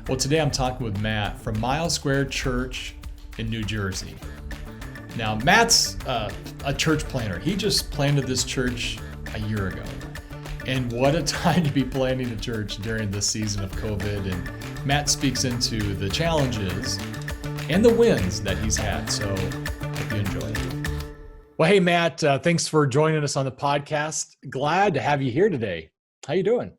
Well, today I'm talking with Matt from Mile Square Church in New Jersey. Now, Matt's a church planter. He just planted this church a year ago. And what a time to be planting a church during this season of COVID. And Matt speaks into the challenges and the wins that he's had. So hope you enjoy it. Well, hey, Matt, thanks for joining us on the podcast. Glad to have you here today. How you doing?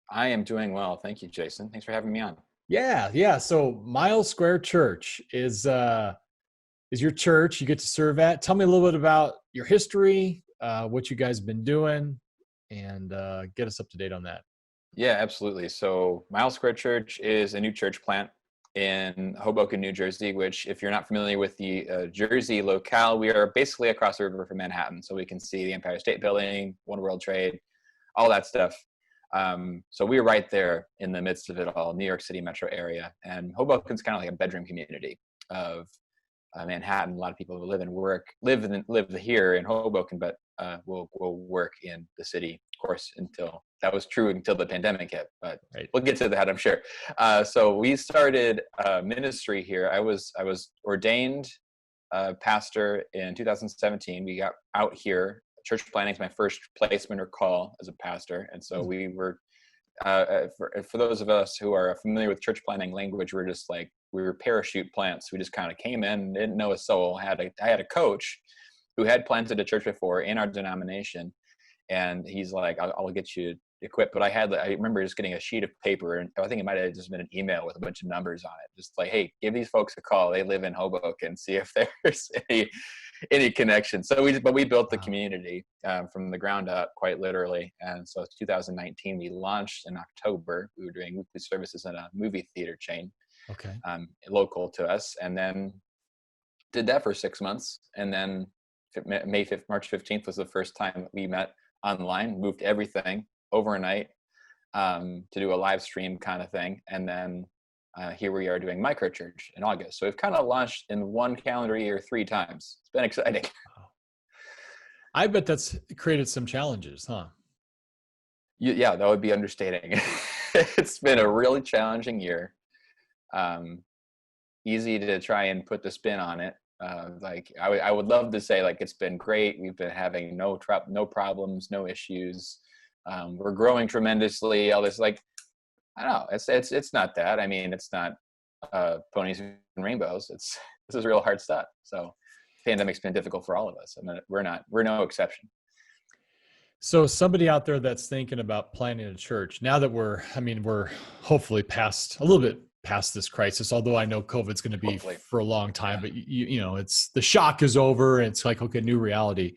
I am doing well. Thank you, Jason. Thanks for having me on. Yeah. So Mile Square Church is your church you get to serve at. Tell me a little bit about your history, what you guys have been doing, and get us up to date on that. Yeah, absolutely. So Mile Square Church is a new church plant in Hoboken, New Jersey, which, if you're not familiar with the Jersey locale, we are basically across the river from Manhattan. So we can see the Empire State Building, One World Trade, all that stuff. So we're right there in the midst of it all, New York City metro area. And Hoboken's kind of like a bedroom community of Manhattan. A lot of people who live and work, live here in Hoboken, but will work in the city, of course, until that was true until the pandemic hit. But right. We'll get to that, I'm sure. So we started ministry here. I was ordained pastor in 2017. We got out here. Church planting is my first placement or call as a pastor. And so we were, for those of us who are familiar with church planting language, we were parachute plants. We just kind of came in, didn't know a soul. I had a coach who had planted a church before in our denomination. And he's like, I'll get you equipped. But I remember just getting a sheet of paper, and I think it might have just been an email with a bunch of numbers on it. Just like, hey, give these folks a call. They live in Hoboken. See if there's any connection. So we built the community from the ground up, quite literally. And so 2019, we launched in October. We were doing weekly services in a movie theater chain, local to us, and then did that for 6 months. And then March 15th was the first time we met online, moved everything overnight to do a live stream kind of thing. And then here we are doing microchurch in August. So we've kind of launched in one calendar year 3 times. It's been exciting. Wow. I bet that's created some challenges, huh? Yeah, that would be understating. It's been a really challenging year. Easy to try and put the spin on it. I would love to say like it's been great. We've been having no problems, no issues. We're growing tremendously. All this, like, I don't know. It's not that. I mean, it's not ponies and rainbows. This is real hard stuff. So, pandemic's been difficult for all of us. I mean, we're no exception. So, somebody out there that's thinking about planting a church, now that we're hopefully a little bit past this crisis, although I know COVID's going to be for a long time, but you know, it's the shock is over and it's like, okay, new reality.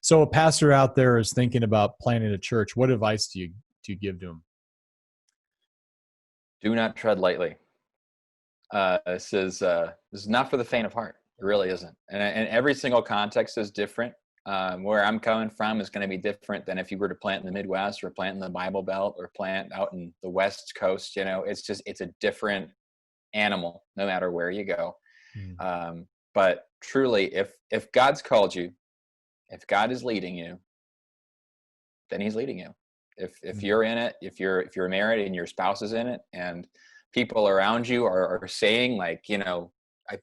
So a pastor out there is thinking about planting a church. What advice do you give to him? Do not tread lightly. This is not for the faint of heart. It really isn't. And every single context is different. Where I'm coming from is going to be different than if you were to plant in the Midwest or plant in the Bible Belt or plant out in the West Coast. You know, it's a different animal no matter where you go. But truly, if God's called you, if God is leading you, then He's leading you. If you're in it, if you're married and your spouse is in it, and people around you are saying, like, you know,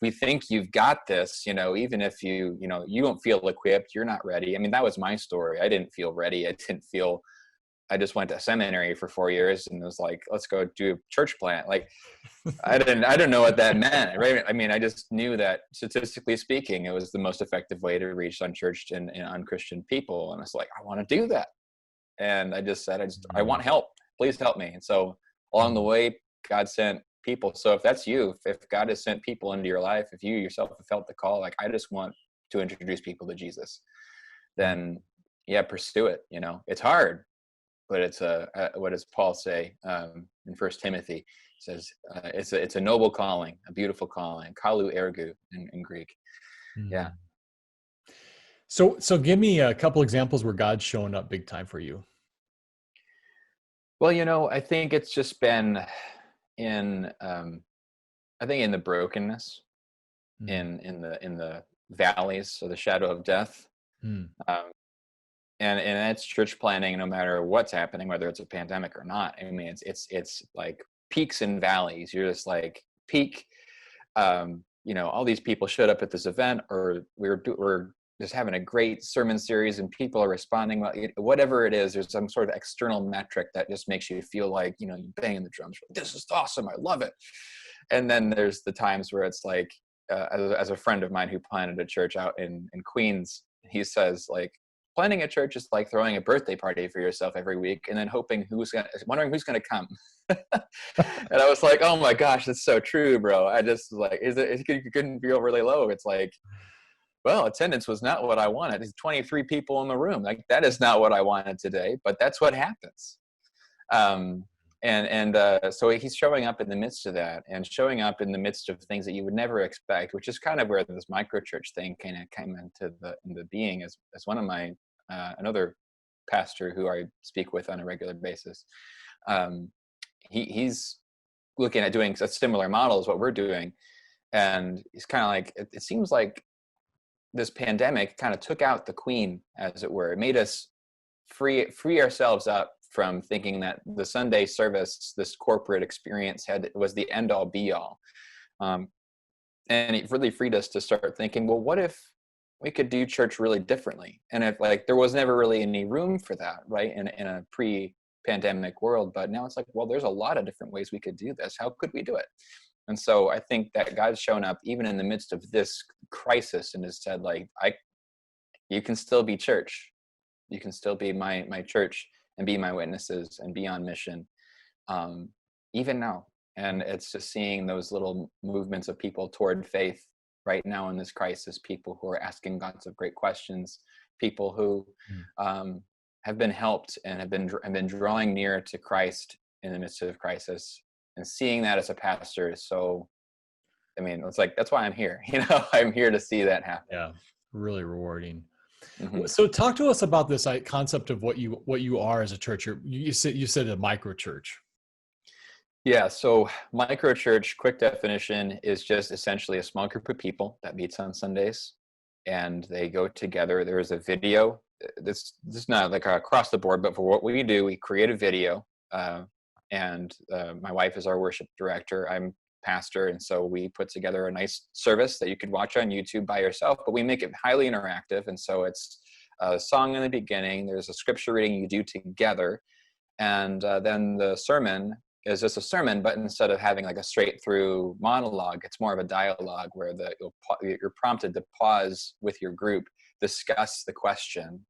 we think you've got this, you know, even if you don't feel equipped, you're not ready. I mean, that was my story. I didn't feel ready. I just went to seminary for 4 years and was like, let's go do a church plant. Like, I didn't know what that meant. Right? I mean, I just knew that statistically speaking, it was the most effective way to reach unchurched and unchristian people. And it's like, I want to do that. And I just said, I want help. Please help me. And so along the way, God sent people. So if that's you, if God has sent people into your life, if you yourself have felt the call, like, I just want to introduce people to Jesus, then yeah, pursue it. You know, it's hard, but it's what does Paul say in 1 Timothy? He says it's a noble calling, a beautiful calling, kalu ergu in Greek. Yeah. So give me a couple examples where God's showing up big time for you. Well, you know, I think it's just been in the brokenness, in the valleys of the shadow of death, and that's church planting. No matter what's happening, whether it's a pandemic or not, I mean, it's like peaks and valleys. You're just like peak, all these people showed up at this event, or we're just having a great sermon series and people are responding well. Whatever it is, there's some sort of external metric that just makes you feel like, you're banging the drums. This is awesome. I love it. And then there's the times where it's like, as a friend of mine who planted a church out in Queens, he says, like, planning a church is like throwing a birthday party for yourself every week and then wondering who's gonna come. And I was like, oh my gosh, that's so true, bro. I just like, it couldn't feel really low. It's like, well, attendance was not what I wanted. There's 23 people in the room. Like, that is not what I wanted today, but that's what happens. So he's showing up in the midst of that, and showing up in the midst of things that you would never expect, which is kind of where this microchurch thing kind of came into being. As one of my another pastor who I speak with on a regular basis, he's looking at doing a similar model as what we're doing, and he's kind of like, it seems like this pandemic kind of took out the queen, as it were. It made us free ourselves up from thinking that the Sunday service, this corporate experience, was the end all be all. And it really freed us to start thinking, well, what if we could do church really differently? And if, like, there was never really any room for that, right, in a pre-pandemic world. But now it's like, well, there's a lot of different ways we could do this. How could we do it? And so I think that God's shown up even in the midst of this crisis and has said, like, you can still be church. You can still be my church and be my witnesses and be on mission, even now. And it's just seeing those little movements of people toward faith right now in this crisis, people who are asking lots of great questions, people who have been helped and have been drawing near to Christ in the midst of crisis. And seeing that as a pastor is so, I mean, it's like, that's why I'm here. I'm here to see that happen. Yeah, really rewarding. Mm-hmm. So talk to us about this concept of what you are as a church. You said a micro church. Yeah, so micro church, quick definition, is just essentially a small group of people that meets on Sundays, and they go together. There is a video. This is not like across the board, but for what we do, we create a video. And my wife is our worship director. I'm pastor, and so we put together a nice service that you could watch on YouTube by yourself, but we make it highly interactive. And so it's a song in the beginning, there's a scripture reading you do together, and then the sermon is just a sermon, but instead of having like a straight through monologue, it's more of a dialogue where you're prompted to pause with your group, discuss the question.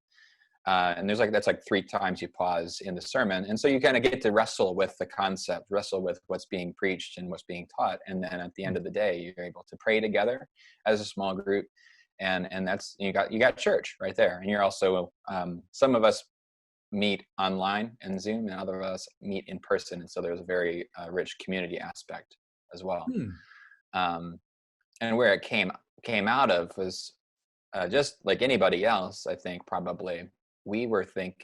And that's like 3 times you pause in the sermon. And so you kind of get to wrestle with the concept, wrestle with what's being preached and what's being taught. And then at the end of the day, you're able to pray together as a small group. And that's, you got church right there. And you're also, some of us meet online and Zoom, and other of us meet in person. And so there's a very rich community aspect as well. And where it came out of was just like anybody else, I think, probably. We launched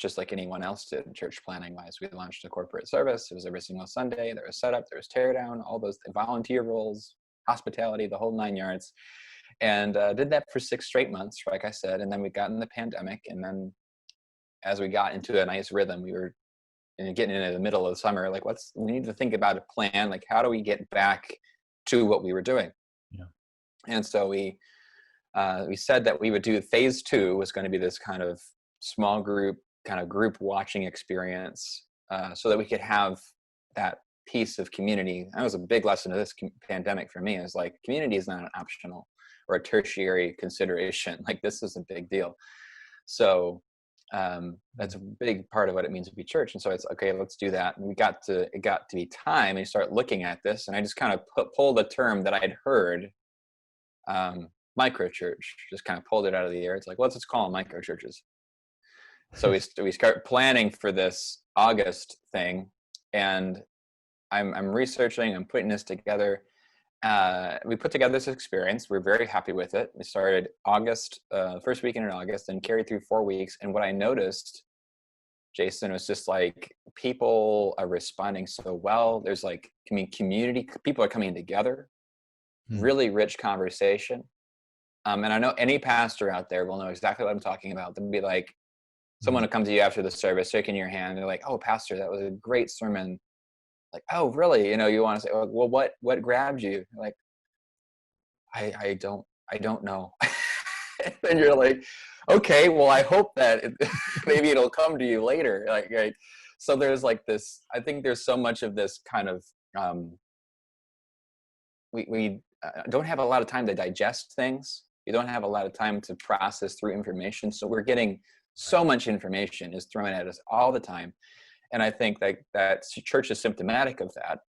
just like anyone else did, church planning wise. We launched a corporate service. It was every single Sunday. There was setup, there was tear down, all those volunteer roles, hospitality, the whole 9 yards. And did that for 6 straight months, like I said. And then we got in the pandemic. And then as we got into a nice rhythm, we were getting into the middle of the summer, like, we need to think about a plan. Like, how do we get back to what we were doing? Yeah. And so we said that we would do phase 2 was going to be this kind of small group, kind of group watching experience, so that we could have that piece of community. That was a big lesson of this pandemic for me. Is like, community is not an optional or a tertiary consideration. Like, this is a big deal. So that's a big part of what it means to be church. And so it's okay, let's do that. And it got to be time, and you start looking at this, and I just kind of pulled a term that I'd heard, micro church, just kind of pulled it out of the air. It's like, let's just call them micro churches. So we start planning for this August thing, and I'm researching, I'm putting this together. We put together this experience. We're very happy with it. We started August, first weekend in August, and carried through 4 weeks. And what I noticed, Jason, was just like, people are responding so well. There's like, community, people are coming together, really rich conversation. And I know any pastor out there will know exactly what I'm talking about. They'll be like, Someone will come to you after the service, shaking your hand. They're like, "Oh, Pastor, that was a great sermon." Like, "Oh, really?" You want to say, "Well, what grabbed you?" Like, I don't know. And you're like, "Okay, well, I hope that maybe it'll come to you later." Like, right? So there's like this. I think there's so much of this kind of we don't have a lot of time to digest things. We don't have a lot of time to process through information. So we're getting so much information is thrown at us all the time. And I think that church is symptomatic of that.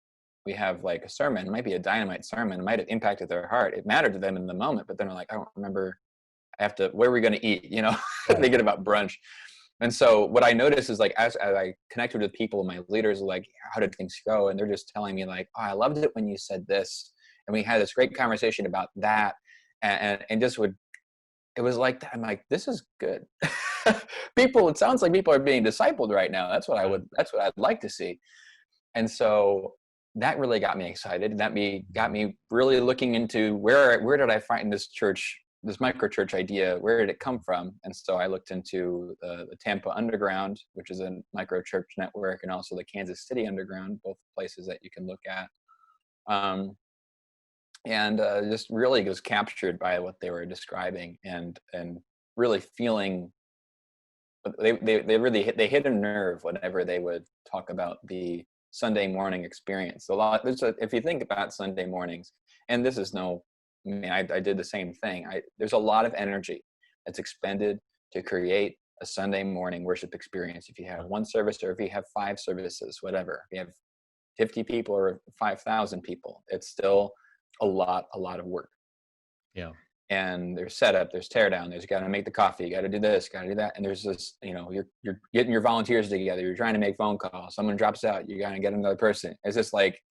We have like a sermon, it might be a dynamite sermon, it might have impacted their heart. It mattered to them in the moment, but then they're like, I don't remember, where are we going to eat? Thinking about brunch. And so what I noticed is like, as I connected with people, my leaders, like, how did things go? And they're just telling me like, oh, I loved it when you said this. And we had this great conversation about that. And just it was like, I'm like, this is good. It sounds like people are being discipled right now. That's what I'd like to see. And so that really got me excited. That got me really looking into where did I find this church, this micro church idea? Where did it come from? And so I looked into the Tampa Underground, which is a micro church network, and also the Kansas City Underground, both places that you can look at. And just really was captured by what they were describing, and really feeling. They hit a nerve whenever they would talk about the Sunday morning experience. If you think about Sunday mornings, and this is I did the same thing. There's a lot of energy that's expended to create a Sunday morning worship experience. If you have one service, or if you have 5 services, whatever, if you have 50 people or 5,000 people, it's still a lot of work. Yeah. And there's setup, there's tear down, there's got to make the coffee, you got to do this, got to do that. And there's this, you're getting your volunteers together, you're trying to make phone calls, someone drops out, you got to get another person. It's just like,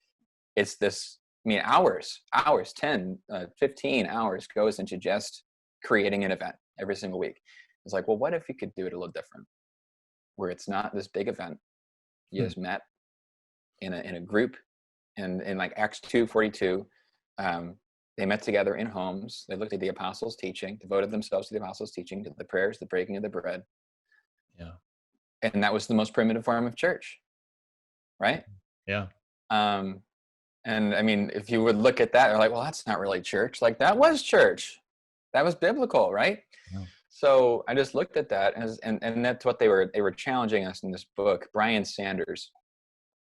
it's this, hours, 10, 15 hours goes into just creating an event every single week. It's like, well, what if you could do it a little different, where it's not this big event, you just met in a group, and in like Acts 2:42, they met together in homes. They looked at the apostles' teaching, devoted themselves to the apostles' teaching, to the prayers, the breaking of the bread. Yeah. And that was the most primitive form of church, right? Yeah. And if you would look at that, you're like, well, that's not really church. Like, that was church. That was biblical, right? Yeah. So I just looked at that, and that's what they were challenging us in this book. Brian Sanders,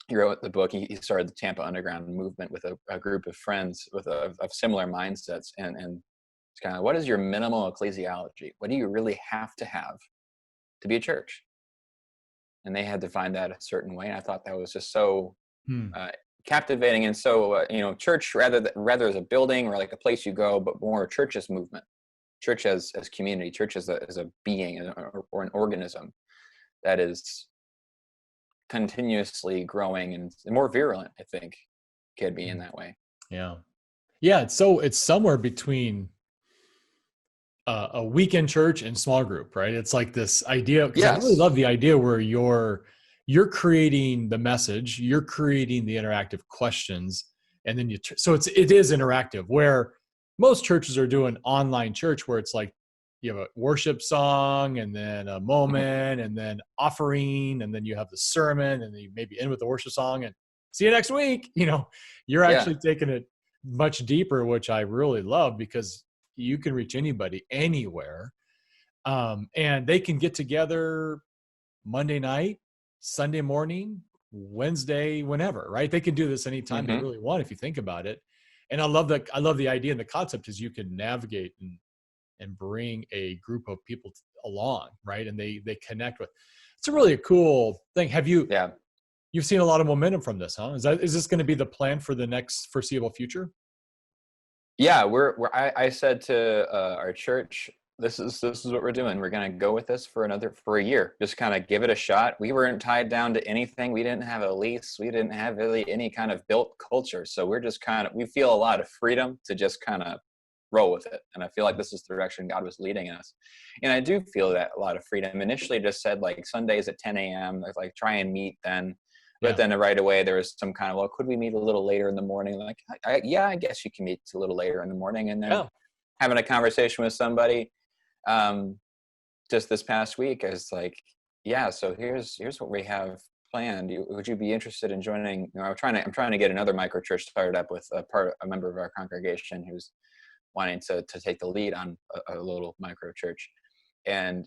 he wrote the book. He started the Tampa Underground movement with a group of friends of similar mindsets. And it's kind of, what is your minimal ecclesiology? What do you really have to be a church? And they had to find that a certain way. And I thought that was just so captivating. And so, church rather as a building or like a place you go, but more church as movement, church as community, church as a being or an organism that is continuously growing and more virulent, I think, could be in that way. Yeah. It's somewhere between a weekend church and small group, right? It's like this idea, because I really love the idea where you're creating the message, you're creating the interactive questions, and then so it is interactive, where most churches are doing online church, where it's like you have a worship song and then a moment and then offering, and then you have the sermon, and then you maybe end with the worship song and see you next week. You're actually taking it much deeper, which I really love, because you can reach anybody anywhere. And they can get together Monday night, Sunday morning, Wednesday, whenever, right? They can do this anytime they really want, if you think about it. And I love the idea, and the concept is you can navigate and bring a group of people along, right? And they connect with. It's a really cool thing. You've seen a lot of momentum from this, huh? Is this going to be the plan for the next foreseeable future? Yeah, I said to our church, this is what we're doing. We're going to go with this for a year. Just kind of give it a shot. We weren't tied down to anything. We didn't have a lease. We didn't have really any kind of built culture. So we're just we feel a lot of freedom to just kind of roll with it. And I feel like this is the direction God was leading us. And I do feel that a lot of freedom. Initially just said like Sundays at 10 a.m. like try and meet then. But then right away there was some kind of, well, could we meet a little later in the morning? Like, I guess you can meet a little later in the morning. And then having a conversation with somebody to just this past week, I was like, yeah, so here's what we have planned. Would you be interested in joining? I'm trying to get another micro church started up with a member of our congregation who's wanting to take the lead on a little micro church. And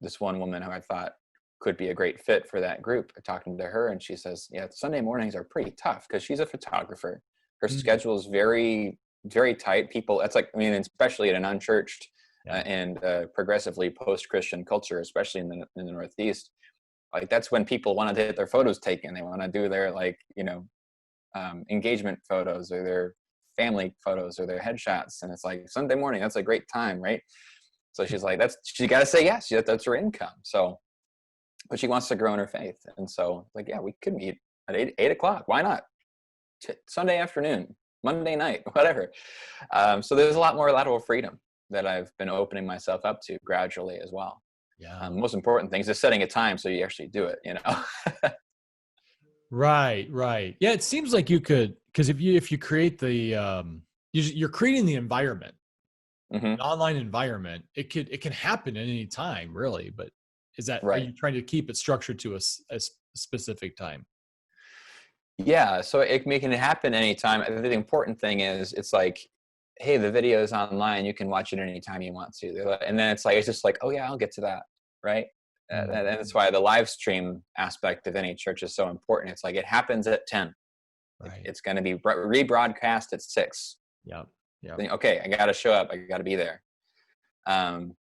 this one woman who I thought could be a great fit for that group, talking to her, and she says, yeah, Sunday mornings are pretty tough, because she's a photographer. Her schedule is very, very tight. People, that's like, I mean, especially in an unchurched and progressively post-Christian culture, especially in the Northeast, like that's when people want to get their photos taken. They want to do their, like, engagement photos or their family photos or their headshots. And it's like Sunday morning, that's a great time, right? So she's like, she got to say yes. That's her income. So, but she wants to grow in her faith. And so, like, yeah, we could meet at 8 o'clock. Why not? Sunday afternoon, Monday night, whatever. So there's a lot more lateral freedom that I've been opening myself up to gradually as well. Yeah. Most important thing is just setting a time so you actually do it, Right. Yeah, it seems like you could, because if you create the you're creating the environment, an online environment. It can happen at any time, really. But are you trying to keep it structured to a specific time? Yeah, so making it happen anytime. I think the important thing is, it's like, hey, the video is online. You can watch it anytime you want to. And then it's just like, oh yeah, I'll get to that, right? And that's why the live stream aspect of any church is so important. It's like, it happens at 10. Right. It's going to be rebroadcast at 6. Yeah. Okay, I got to show up. I got to be there.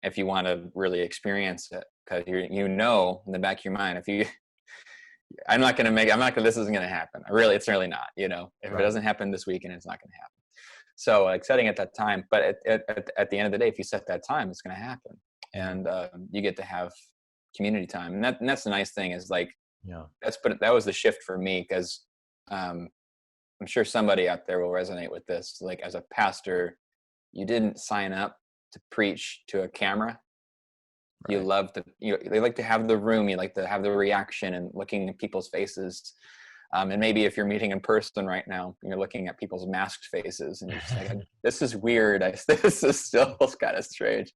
If you want to really experience it, because in the back of your mind, this isn't going to happen. It's really not, if it doesn't happen this weekend, it's not going to happen. So like setting at that time, but at the end of the day, if you set that time, it's going to happen. And you get to have community time. And that's the nice thing, is like, that was the shift for me, because I'm sure somebody out there will resonate with this. Like, as a pastor, you didn't sign up to preach to a camera. Right. You love they like to have the room. You like to have the reaction and looking at people's faces. And maybe if you're meeting in person right now, you're looking at people's masked faces, and you're just like, this is weird. This is still kind of strange.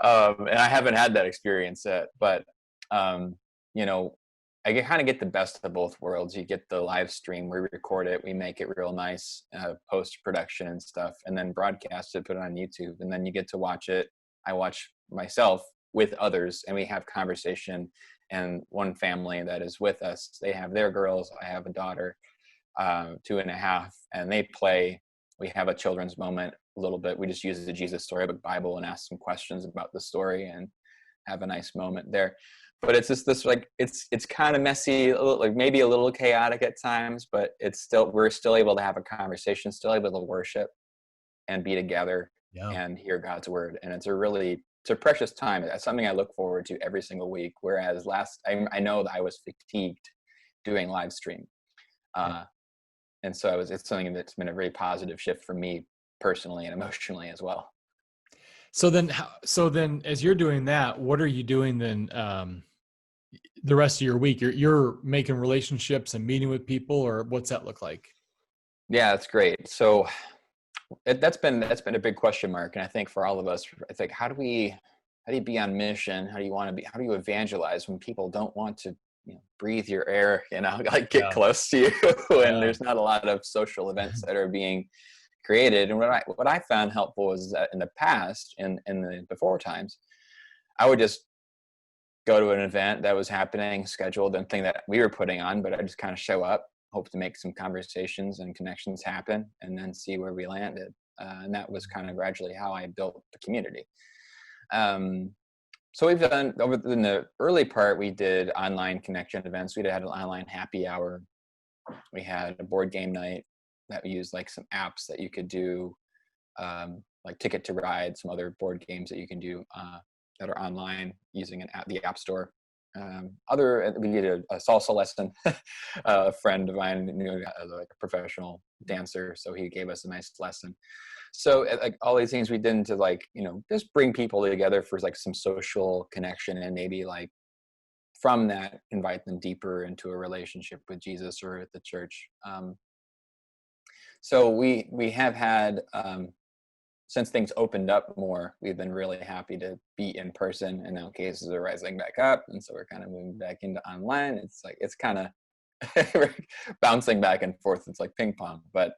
And I haven't had that experience yet, but I kind of get the best of both worlds. You get the live stream, we record it, we make it real nice, post-production and stuff, and then broadcast it, put it on YouTube, and then you get to watch it. I watch myself with others, and we have conversation. And one family that is with us, they have their girls. I have a daughter, 2.5, and they play. We have a children's moment a little bit. We just use the Jesus Storybook Bible and ask some questions about the story and have a nice moment there. But it's just this, like, it's kind of messy, like maybe a little chaotic at times, but we're still able to have a conversation, still able to worship and be together and hear God's word. And it's a precious time. That's something I look forward to every single week. Whereas I know that I was fatigued doing live stream. And so it's something that's been a very positive shift for me personally and emotionally as well. So then as you're doing that, what are you doing then the rest of your week? You're making relationships and meeting with people, or what's that look like? Yeah, that's great. So that's been a big question mark. And I think for all of us, I think, how do you be on mission? How do you evangelize when people don't want to breathe your air, like get close to you and there's not a lot of social events that are being created. And what I found helpful is that in the past, in the before times, I would just go to an event that was happening, scheduled, and thing that we were putting on, but I just kind of show up, hope to make some conversations and connections happen, and then see where we landed. And that was kind of gradually how I built the community. So we've done, in the early part, we did online connection events. We had an online happy hour. We had a board game night that we used, like some apps that you could do, like Ticket to Ride, some other board games that you can do that are online using the App Store. We did a salsa lesson. A friend of mine like a professional dancer, so he gave us a nice lesson. So like all these things we did to just bring people together for like some social connection, and maybe like from that invite them deeper into a relationship with Jesus or at the church. So we have had since things opened up more, we've been really happy to be in person, and now cases are rising back up, and so we're kind of moving back into online. It's like it's kind of bouncing back and forth. It's like ping pong. But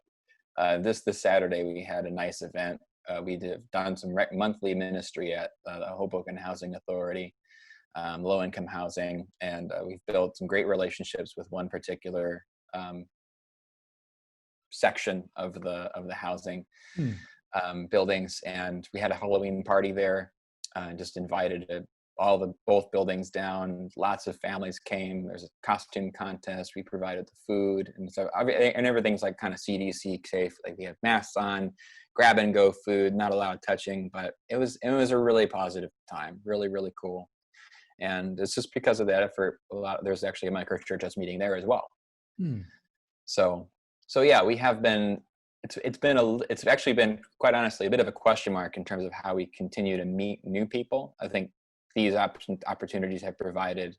this Saturday we had a nice event. We done some monthly ministry at the Hoboken Housing Authority, low-income housing, and we've built some great relationships with one particular section of the housing buildings, and we had a Halloween party there. Just invited both buildings down. Lots of families came. There's a costume contest. We provided the food, and so and everything's like kind of CDC safe. Like we have masks on, grab and go food, not allowed touching. But it was a really positive time. Really, really cool. And it's just because of that effort. There's actually a micro church that's meeting there as well. So yeah, we have been. It's actually been, quite honestly, a bit of a question mark in terms of how we continue to meet new people. I think these opportunities have provided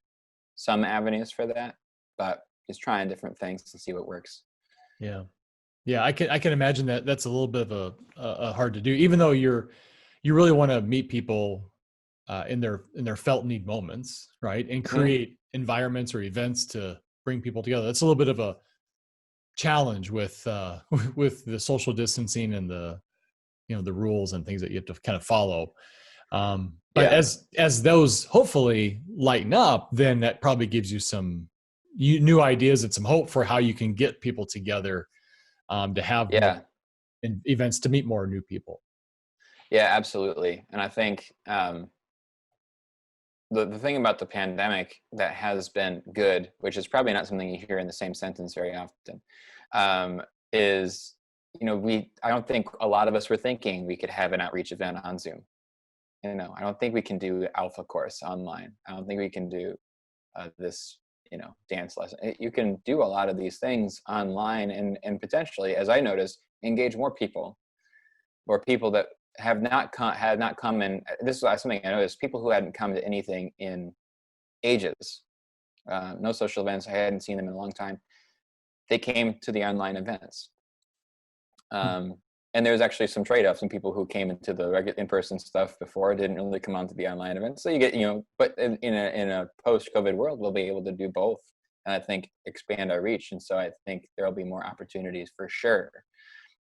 some avenues for that, but just trying different things to see what works. Yeah. I can imagine that that's a little bit of a hard to do, even though you really want to meet people in their felt need moments, right? And create environments or events to bring people together. That's a little bit of a challenge with the social distancing and the rules and things that you have to kind of follow. But as those hopefully lighten up, then that probably gives you some new ideas and some hope for how you can get people together to have events to meet more new people. Yeah, absolutely. And I think the thing about the pandemic that has been good, which is probably not something you hear in the same sentence very often, is, I don't think a lot of us were thinking we could have an outreach event on Zoom. I don't think we can do Alpha course online. I don't think we can do this, dance lesson. You can do a lot of these things online and potentially, as I noticed, engage more people that had not come in. This is something I noticed: people who hadn't come to anything in ages, no social events. I hadn't seen them in a long time. They came to the online events, and there's actually some trade-offs. Some people who came into the regular in-person stuff before didn't really come on to the online events. So you get, but in a post-COVID world, we'll be able to do both, and I think expand our reach. And so I think there'll be more opportunities for sure,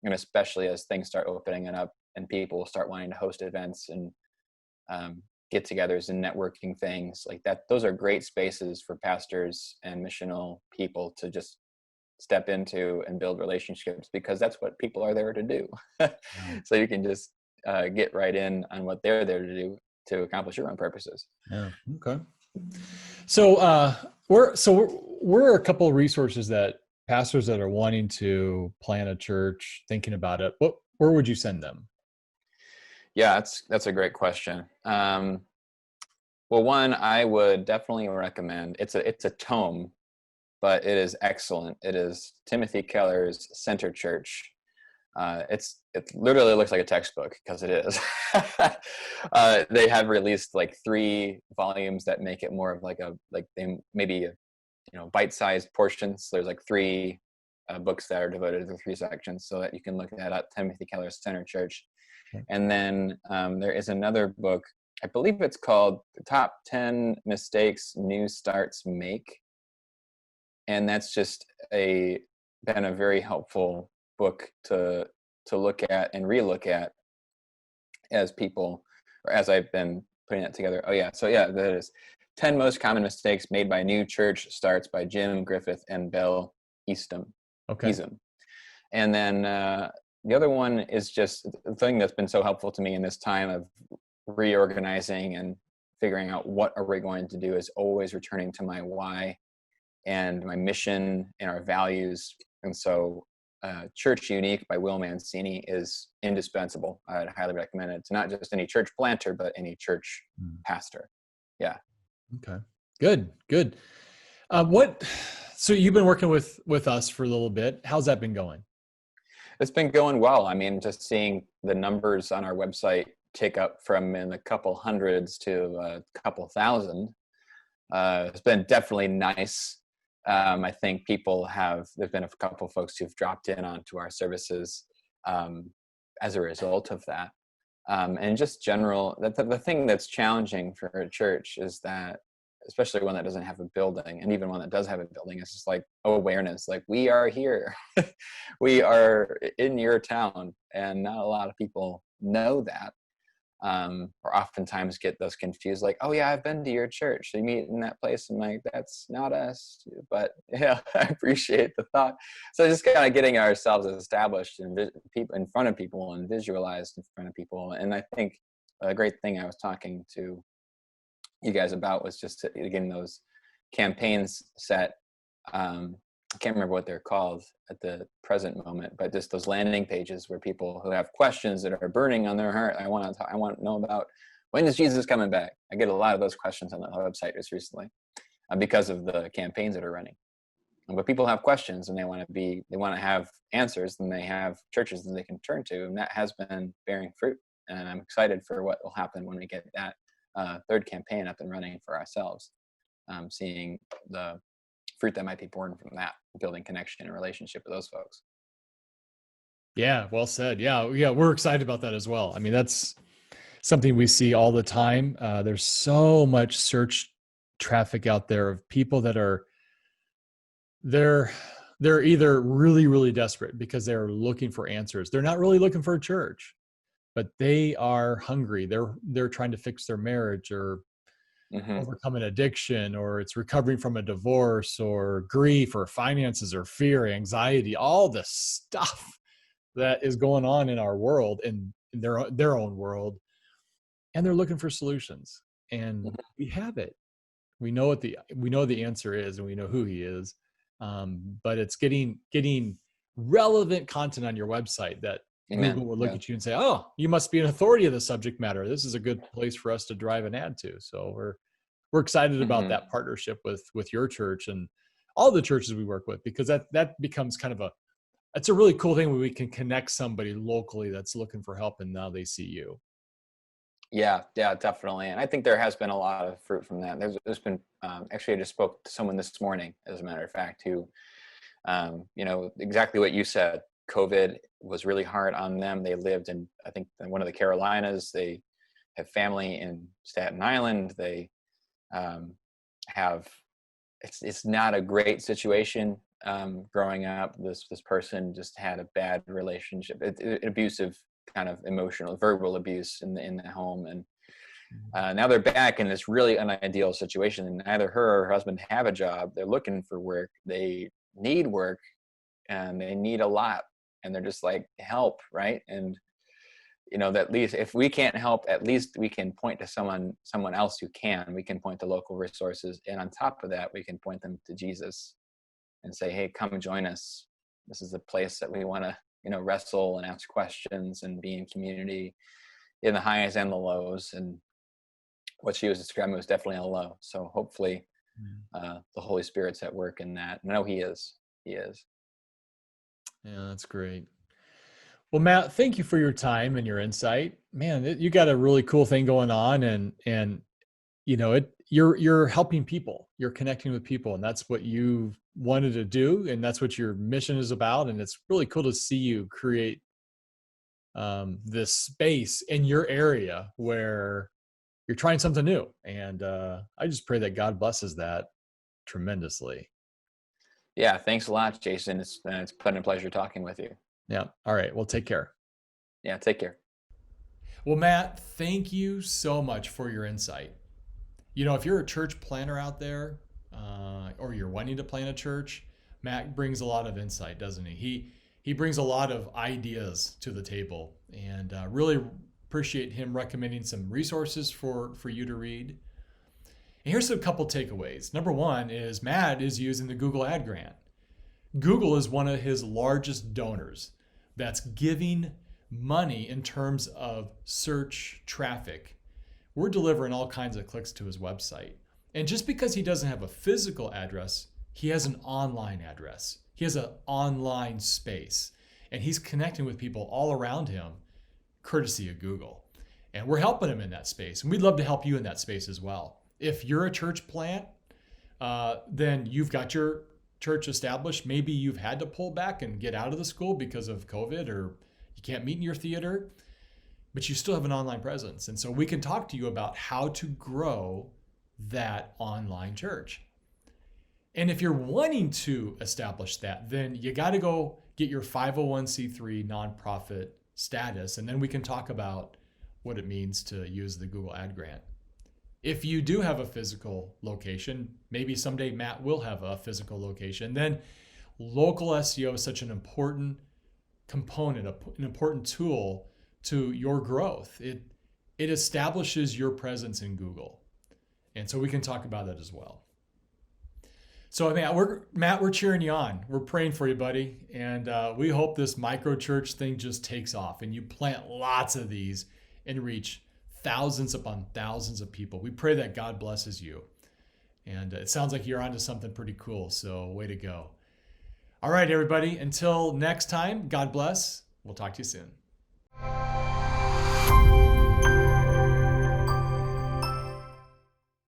and especially as things start opening up and people will start wanting to host events and get-togethers and networking things like that. Those are great spaces for pastors and missional people to just step into and build relationships, because that's what people are there to do. So you can just get right in on what they're there to do to accomplish your own purposes. Yeah. Okay. So we're a couple of resources that pastors that are wanting to plant a church, thinking about it. Where would you send them? Yeah, that's a great question. Well, one I would definitely recommend. It's a tome, but it is excellent. It is Timothy Keller's Center Church. It literally looks like a textbook, because it is. They have released like 3 volumes that make it more of bite-sized portions. There's like 3 books that are devoted to 3 sections, so that you can look that up. Timothy Keller's Center Church. And then there is another book, I believe it's called The Top 10 Mistakes New Starts Make. And that's just been a very helpful book to look at and relook at as I've been putting that together. Oh yeah. So yeah, that is 10 Most Common Mistakes Made by New Church Starts by Jim Griffith and Bell Eastham. Okay. And then the other one is just the thing that's been so helpful to me in this time of reorganizing and figuring out what are we going to do, is always returning to my why and my mission and our values. And so Church Unique by Will Mancini is indispensable. I'd highly recommend it to not just any church planter, but any church pastor. Yeah. Okay. Good. So you've been working with us for a little bit. How's that been going? It's been going well. I mean, just seeing the numbers on our website tick up from in a couple hundreds to a couple thousand. It's been definitely nice. I think there's been a couple folks who've dropped in onto our services as a result of that. And just general, the thing that's challenging for a church is that, especially one that doesn't have a building, and even one that does have a building, it's just like awareness, like we are here, we are in your town, and not a lot of people know that, or oftentimes get those confused, like, oh yeah, I've been to your church, they meet in that place, and like, that's not us. But yeah, I appreciate the thought. So just kind of getting ourselves established in front of people and visualized in front of people. And I think a great thing I was talking to you guys about was just getting those campaigns set. I can't remember what they're called at the present moment, but just those landing pages where people who have questions that are burning on their heart. I want to know about, when is Jesus coming back? I get a lot of those questions on the website just recently because of the campaigns that are running. But people have questions and they want to have answers, and they have churches that they can turn to, and that has been bearing fruit. And I'm excited for what will happen when we get that third campaign up and running for ourselves, seeing the fruit that might be born from that, building connection and relationship with those folks. Yeah, well said. Yeah, we're excited about that as well. I mean, that's something we see all the time. There's so much search traffic out there of people that are they're either really, really desperate because they're looking for answers. They're not really looking for a church, but they are hungry. They're trying to fix their marriage, or overcome an addiction, or it's recovering from a divorce, or grief, or finances, or fear, anxiety, all the stuff that is going on in our world, in their own world, and they're looking for solutions. And we have it. We know the answer is, and we know who he is. But it's getting relevant content on your website that Amen. Google will look at you and say, oh, you must be an authority of the subject matter. This is a good place for us to drive an ad to. So we're excited about that partnership with your church and all the churches we work with, because that becomes kind of it's a really cool thing when we can connect somebody locally that's looking for help and now they see you. Yeah, definitely. And I think there has been a lot of fruit from that. There's been, actually, I just spoke to someone this morning, as a matter of fact, who, exactly what you said. COVID was really hard on them. They lived in, I think, one of the Carolinas. They have family in Staten Island. They it's not a great situation. Growing up, this person just had a bad relationship, abusive, kind of emotional, verbal abuse in the home, and now they're back in this really unideal situation, and neither her or her husband have a job. They're looking for work. They need work, and they need a lot, and they're just like, help, right? And that at least if we can't help, at least we can point to someone else who can. We can point to local resources, and on top of that, we can point them to Jesus and say, hey, come join us. This is a place that we want to wrestle and ask questions and be in community in the highs and the lows. And what she was describing was definitely a low. So hopefully the Holy Spirit's at work in that. No, he is. Yeah, that's great. Well, Matt, thank you for your time and your insight. Man, you got a really cool thing going on, and you're helping people. You're connecting with people, and that's what you wanted to do, and that's what your mission is about. And it's really cool to see you create this space in your area where you're trying something new. And I just pray that God blesses that tremendously. Yeah, thanks a lot, Jason. It's been a pleasure talking with you. Yeah. All right. Well, take care. Yeah, take care. Well, Matt, thank you so much for your insight. If you're a church planner out there, or you're wanting to plant a church, Matt brings a lot of insight, doesn't he? He brings a lot of ideas to the table, and really appreciate him recommending some resources for you to read. And here's a couple takeaways. Number one is Matt is using the Google Ad Grant. Google is one of his largest donors that's giving money in terms of search traffic. We're delivering all kinds of clicks to his website. And just because he doesn't have a physical address, he has an online address. He has an online space. And he's connecting with people all around him, courtesy of Google. And we're helping him in that space. And we'd love to help you in that space as well. If you're a church plant, then you've got your church established. Maybe you've had to pull back and get out of the school because of COVID, or You can't meet in your theater, but you still have an online presence. And so we can talk to you about how to grow that online church. And if you're wanting to establish that, then you got to go get your 501c3 nonprofit status, and then we can talk about what it means to use the Google Ad Grant. If you do have a physical location, maybe someday Matt will have a physical location, then local SEO is such an important component, an important tool to your growth. It establishes your presence in Google. And so we can talk about that as well. So Matt, we're cheering you on. We're praying for you, buddy. And we hope this micro church thing just takes off and you plant lots of these and reach thousands upon thousands of people. We pray that God blesses you. And it sounds like you're onto something pretty cool. So way to go. All right, everybody. Until next time, God bless. We'll talk to you soon.